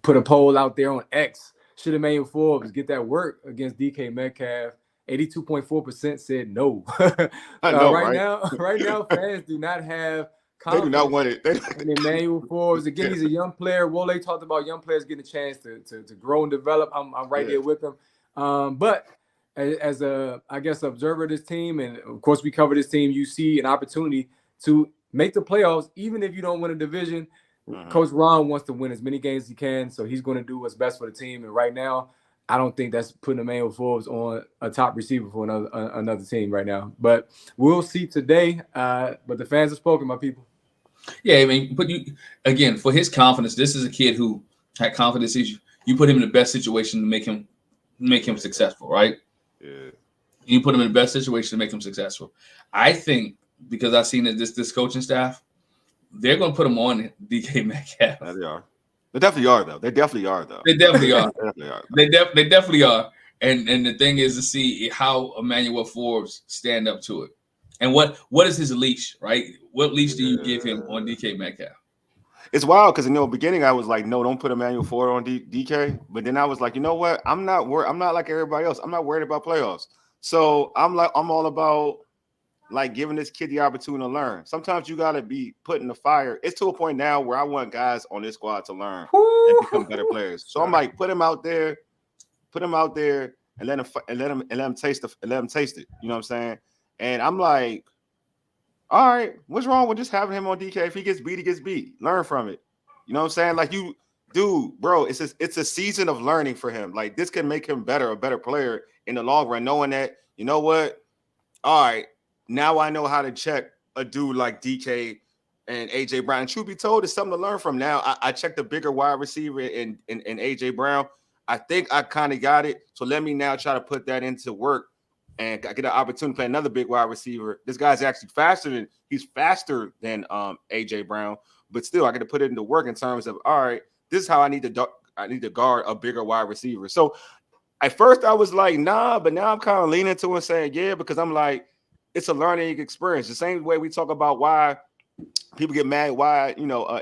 put a poll out there on X. Should Emmanuel Forbes get that work against DK Metcalf? 82.4% said no. Right now, fans do not have confidence. They do not want it. In Emmanuel Forbes. Again, he's a young player. Wole talked about young players getting a chance to grow and develop. I'm right there with them. But as a, I guess, observer of this team, and of course we cover this team, you see an opportunity to make the playoffs, even if you don't win a division. Coach Ron wants to win as many games as he can, so he's going to do what's best for the team. And right now, I don't think that's putting Emmanuel Forbes on a top receiver for another team right now. But we'll see today. But the fans have spoken, my people. Yeah, I mean, but again, for his confidence, this is a kid who had confidence issues. You put him in the best situation to make him successful, right? Yeah. You put him in the best situation to make him successful. I think, because I've seen that this coaching staff, they're going to put him on DK Metcalf. Yeah, they are. They definitely are, though. They definitely are. They definitely are. And the thing is to see how Emmanuel Forbes stand up to it. And what is his leash, right? What leash do you give him on DK Metcalf? It's wild because in the beginning I was like, no, don't put Emmanuel Forbes on DK. But then I was like, you know what? I'm not like everybody else. I'm not worried about playoffs. So I'm all about like giving this kid the opportunity to learn. Sometimes you got to be put in the fire. It's to a point now where I want guys on this squad to learn and become better players. So I'm like, put him out there, and let him taste it. You know what I'm saying? And I'm like, all right, what's wrong with just having him on DK? If he gets beat, he gets beat. Learn from it. You know what I'm saying? Like, bro, it's a season of learning for him. Like, this can make him a better player in the long run, knowing that, you know what? All right, now I know how to check a dude like DK and AJ Brown. And truth be told, it's something to learn from. Now I checked the bigger wide receiver in AJ Brown. I think I kind of got it. So let me now try to put that into work and I get an opportunity to play another big wide receiver. This guy's actually faster than AJ Brown, but still I get to put it into work in terms of, all right, this is how I need to guard a bigger wide receiver. So at first I was like, nah, but now I'm kind of leaning to and saying, yeah, because I'm like, it's a learning experience. The same way we talk about why people get mad, why,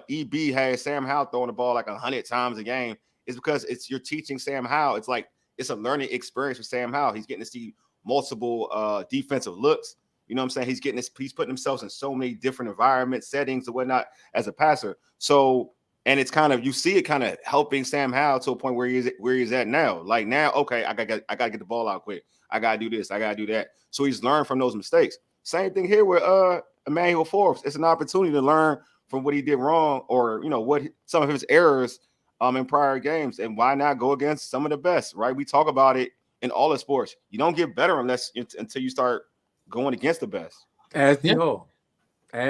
EB has Sam Howell throwing the ball like 100 times a game, is because you're teaching Sam Howell. It's like, it's a learning experience for Sam Howell. He's getting to see multiple defensive looks. You know what I'm saying? He's putting himself in so many different environments, settings, and whatnot as a passer. So, and it's kind of, you see it kind of helping Sam Howell to a point where he's at now. Like now, okay, I gotta get the ball out quick. I gotta do this. I gotta do that. So he's learned from those mistakes. Same thing here with Emmanuel Forbes. It's an opportunity to learn from what he did wrong, or some of his errors in prior games. And why not go against some of the best, right? We talk about it in all the sports. You don't get better until you start going against the best. As D-Ho. Yeah,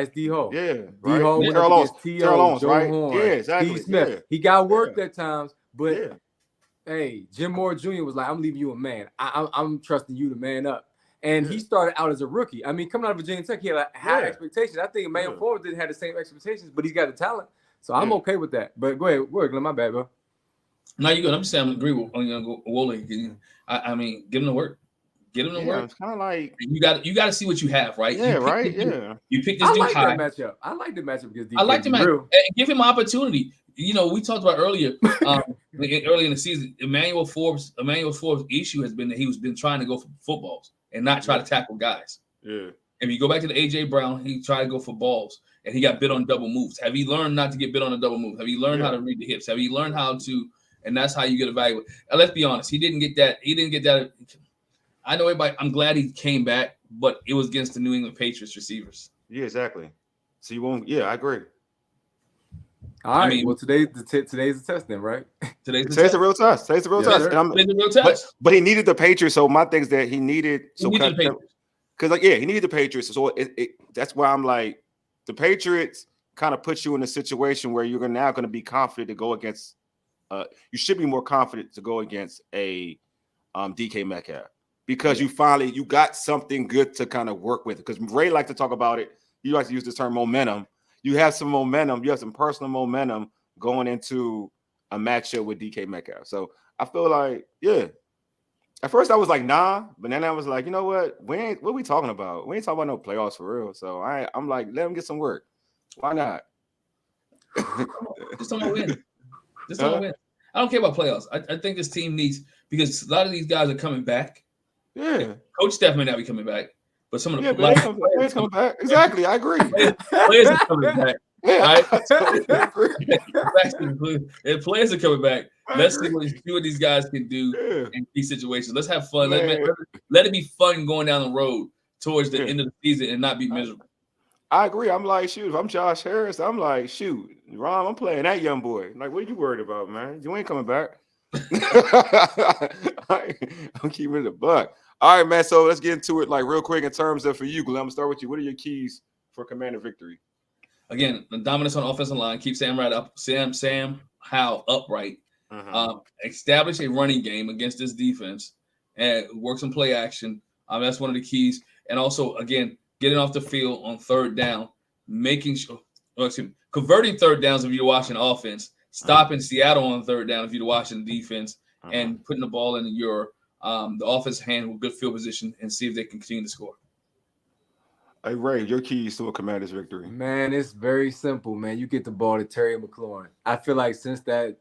right. D-Ho went Terrell up against T.O., Joe right? Horn, yeah, exactly. Steve Smith. Yeah. He got worked at times, but yeah. Hey, Jim Moore Jr. was like, I'm leaving you a man. I'm trusting you to man up. And he started out as a rookie. I mean, coming out of Virginia Tech, he had high expectations. I think Emmanuel Forbes didn't have the same expectations, but he's got the talent. So I'm okay with that. But go ahead, Glenn, my bad, bro. No, you're good. I'm just saying I agree with Woolley. I mean, give him the work. Get him to work. It's kind of like you got to see what you have, right? Yeah, right. Yeah. You pick this dude high. I like the matchup because I like the matchup. And give him opportunity. We talked about earlier, early in the season, Emmanuel Forbes' issue has been that he's been trying to go for footballs and not try to tackle guys. Yeah. If you go back to the AJ Brown, he tried to go for balls and he got bit on double moves. Have you learned not to get bit on a double move? Have you learned how to read the hips? Have you learned how to? And that's how you get evaluated. And let's be honest, he didn't get that. I know everybody. I'm glad he came back, but it was against the New England Patriots receivers. Yeah, exactly. So you won't. Yeah, I agree. All right. Well, today's the test then, right? Today's the real test. Today's the real test. Today's the real test. But he needed the Patriots. So my thing is that he needed the Patriots. Because he needed the Patriots. So that's why I'm like, the Patriots kind of puts you in a situation where you're now going to be confident to go against. You should be more confident to go against a DK Metcalf. Because you got something good to kind of work with. Because Ray likes to talk about it. He likes to use the term momentum. You have some momentum. You have some personal momentum going into a matchup with DK Metcalf. So I feel like, At first I was like, nah. But then I was like, you know what? What are we talking about? We ain't talking about no playoffs for real. So I'm like, let him get some work. Why not? Just don't win. Just don't win. I don't care about playoffs. I think this team needs, because a lot of these guys are coming back. Yeah, Coach Steph may not be coming back, but some of the players coming back. Exactly, I agree. Players are coming back. Yeah, right? I agree. If players are coming back, let's see what these guys can do in these situations. Let's have fun. Let it be fun going down the road towards the end of the season and not be miserable. I agree. I'm like, shoot, if I'm Josh Harris, I'm like, shoot, Ron, I'm playing that young boy. Like, what are you worried about, man? You ain't coming back. I'm keeping it a buck. All right, man. So let's get into it like real quick in terms of for you, Glenn. I'm gonna start with you. What are your keys for Commander victory? Again, the dominance on offensive line. Keep Sam Howell upright. Establish a running game against this defense and work some play action. That's one of the keys. And also, again, getting off the field on third down, converting third downs if you're watching offense, stopping Seattle on third down if you're watching defense, and putting the ball in your the offensive hand with good field position and see if they can continue to score. Hey, Ray, your keys to a Commander's victory. Man, it's very simple, man. You get the ball to Terry McLaurin. I feel like since that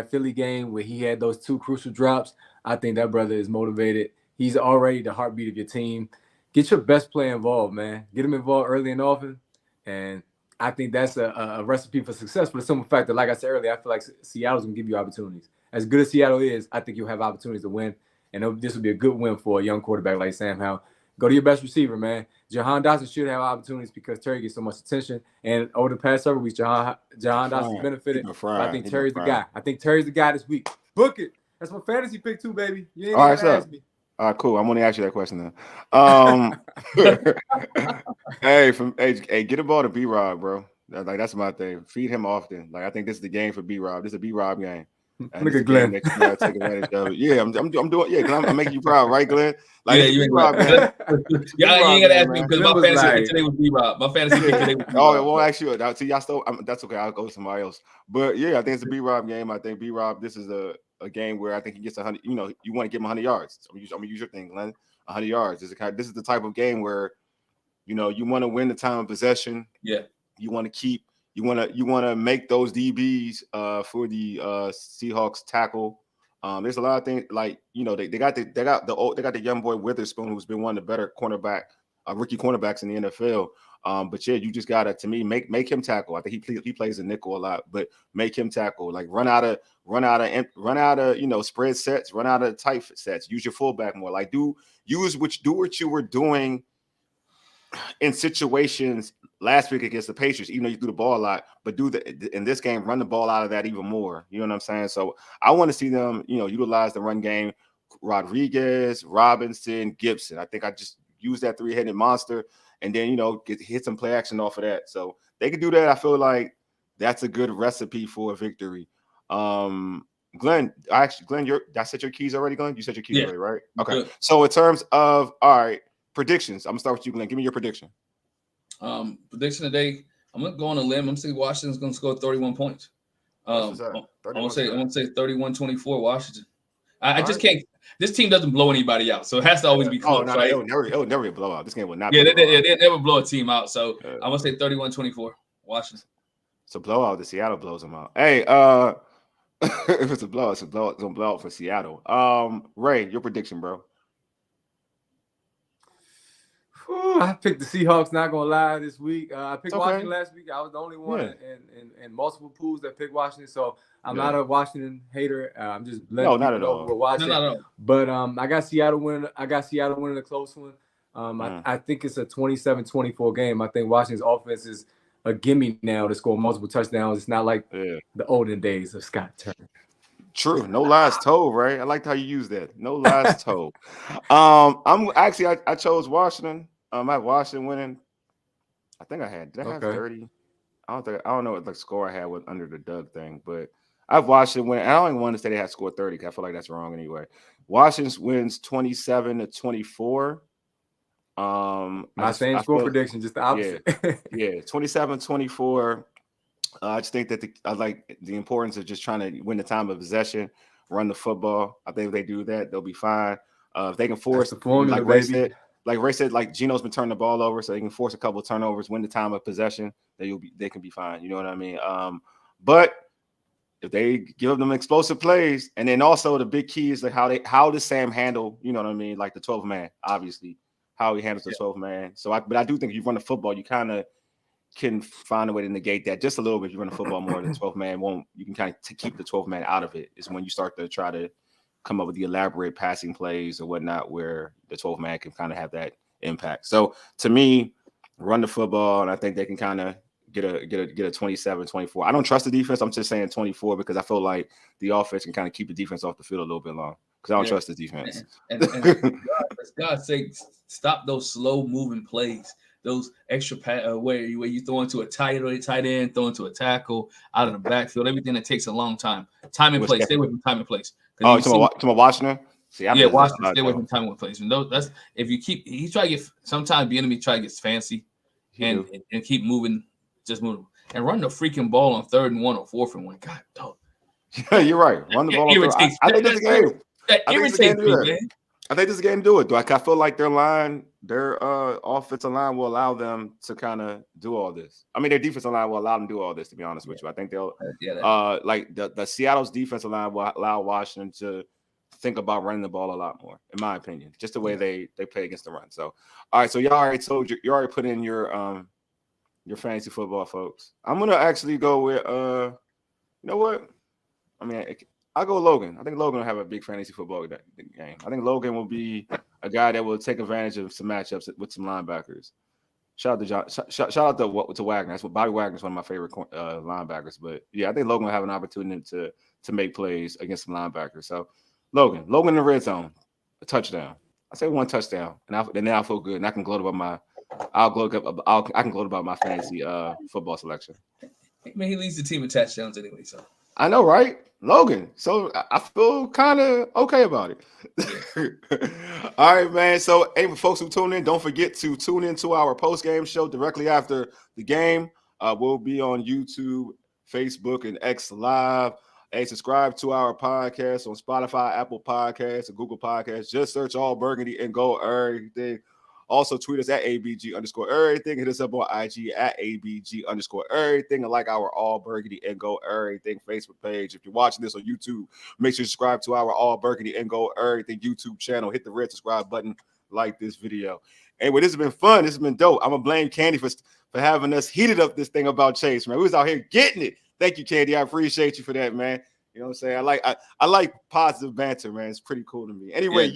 Philly game where he had those two crucial drops, I think that brother is motivated. He's already the heartbeat of your team. Get your best player involved, man. Get him involved early and often. And I think that's a recipe for success for the simple fact that, like I said earlier, I feel like Seattle's going to give you opportunities. As good as Seattle is, I think you'll have opportunities to win. And this would be a good win for a young quarterback like Sam Howell. Go to your best receiver, man. Jahan Dotson should have opportunities because Terry gets so much attention. And over the past several weeks, Jahan Dotson benefited. I think Terry's the guy. I think Terry's the guy this week. Book it. That's my fantasy pick too, baby. You ain't even ask me. All right, cool. I'm going to ask you that question now. Hey, get the ball to B-Rob, bro. That's my thing. Feed him often. Like, I think this is the game for B-Rob. This is a B-Rob game. And look at Glenn. That you gotta take advantage of it. Yeah, I'm doing. Yeah, because I'm making you proud, right, Glenn? Like, yeah, you ain't Rob, man. Yeah, you ain't gotta ask me because my fantasy pick today was B-Rob. My fantasy pick today was B-Rob. Oh, it won't ask you. See, y'all still. That's okay. I'll go with somebody else. But yeah, I think it's a B-Rob game. I think B-Rob. This is a game where I think he gets 100. You know, you want to give him 100 yards. I'm gonna use your thing, Glenn. 100 yards. This is the type of game where, you know, you want to win the time of possession. Yeah. You want to keep. You want to make those DBs for the Seahawks tackle. There's a lot of things like, you know, they got the young boy Witherspoon, who's been one of the better rookie cornerbacks in the NFL. But yeah, you just gotta, to me, make him tackle. I think he plays a nickel a lot, but make him tackle. Like run out of you know, spread sets, run out of tight sets. Use your fullback more. Like do what you were doing in situations last week against the Patriots, even though you threw the ball a lot, but in this game, run the ball out of that even more. You know what I'm saying? So I want to see them, you know, utilize the run game. Rodriguez, Robinson, Gibson. I think I just use that three-headed monster and then, you know, hit some play action off of that. So they can do that. I feel like that's a good recipe for a victory. Glenn, I set your keys already, Glenn? You set your keys already, right? Okay. Good. So in terms of, all right, predictions. I'm gonna start with you, Glenn. Give me your prediction. Prediction today. I'm gonna go on a limb. I'm saying Washington's gonna score 31 points. I'm gonna say 31-24 Washington. I just can't. This team doesn't blow anybody out, so it has to always be close. Right? It would never be a blowout. This game would not. Yeah, they never blow a team out. So I'm gonna say 31-24 Washington. It's a blowout. The Seattle blows them out. Hey, if it's a blowout, it's a blowout. It's gonna blow out for Seattle. Ray, your prediction, bro. I picked the Seahawks, not gonna lie, this week. I picked Washington last week. I was the only one in multiple pools that picked Washington, so I'm not a Washington hater. I'm just letting people know we're watching. No. But I got Seattle winning. I got Seattle winning a close one. I think it's a 27-24 game. I think Washington's offense is a gimme now to score multiple touchdowns. It's not like the olden days of Scott Turner. True. No lies told, right? I liked how you use that. No lies told. I chose Washington. I have Washington winning. I think I had 30. I don't know what the score I had with under the Doug thing, but I've Washington winning. I don't even want to say they had scored 30 because I feel like that's wrong anyway. Washington wins 27-24. My same score prediction, just the opposite. Yeah, 27-24. I just think that I like the importance of just trying to win the time of possession, run the football. I think if they do that, they'll be fine. If they can force the formula, like Ray said, like Gino's been turning the ball over, so they can force a couple of turnovers, win the time of possession. They can be fine. You know what I mean? But if they give them explosive plays, and then also the big key is like how does Sam handle? You know what I mean? Like the 12th man, obviously, how he handles the 12th man. So, but I do think if you run the football, you kind of can find a way to negate that just a little bit. If you run the football more, the 12th man won't. You can kind of keep the 12th man out of it. Is when you start to try to come up with the elaborate passing plays or whatnot, where the 12th man can kind of have that impact. So to me, run the football, and I think they can kind of get a 27-24. I don't trust the defense. I'm just saying 24 because I feel like the offense can kind of keep the defense off the field a little bit long because I don't trust the defense. And for God's sake, stop those slow moving plays. Those extra where you throw into a tight end, throw into a tackle out of the backfield, everything that takes a long time. Time and place. Stay away from time and place. Oh, to my Washington. Washington. Stay away from time and place. And that's if you keep. He try to get. Sometimes the enemy try to get fancy, and keep moving, just moving, and run the freaking ball on 3rd and 1 or 4th and 1. God, dog. Yeah, you're right. Run the ball. I think this is a game. That irritates me, man. I think this is a game to do it. I feel like their offensive line will allow them to kind of do all this. I mean, their defensive line will allow them to do all this, to be honest with you. I think they'll like the Seattle's defensive line will allow Washington to think about running the ball a lot more, in my opinion, just the way they play against the run. So, all right, so you already put in your fantasy football, folks. I'm gonna actually go with you know what? I mean, I'll go Logan. I think Logan will have a big fantasy football game. I think Logan will be a guy that will take advantage of some matchups with some linebackers. Shout out to Wagner. That's what Bobby Wagner is one of my favorite linebackers. But yeah, I think Logan will have an opportunity to make plays against some linebackers. So Logan in the red zone, a touchdown. I say one touchdown, and then I'll feel good, and I can gloat about my fantasy football selection. I mean, he leads the team in touchdowns anyway. So I know, right? Logan. So I feel kind of okay about it. All right, man. So, hey, for folks who tune in, don't forget to tune into our post-game show directly after the game. We'll be on YouTube, Facebook, and X Live. Hey, subscribe to our podcast on Spotify, Apple Podcasts, and Google Podcasts. Just search All Burgundy and go everything. Also, tweet us at ABG_everything. Hit us up on IG at ABG_everything. And like our All Burgundy and Go Everything Facebook page. If you're watching this on YouTube, make sure you subscribe to our All Burgundy and Go Everything YouTube channel. Hit the red subscribe button, like this video. Anyway, this has been fun. This has been dope. I'm going to blame Candy for having us heated up this thing about Chase, man. We was out here getting it. Thank you, Candy. I appreciate you for that, man. You know what I'm saying? I like positive banter, man. It's pretty cool to me. Anyway,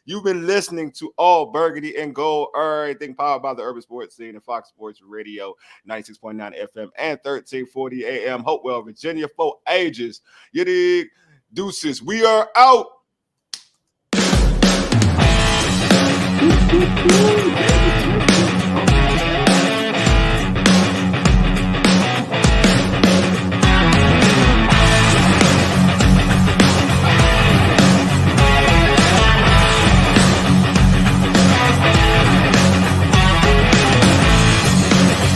You've been listening to All Burgundy and Gold, everything powered by the Urban Sports Scene and Fox Sports Radio, 96.9 FM and 1340 AM. Hopewell, Virginia, for ages. You dig? Deuces. We are out.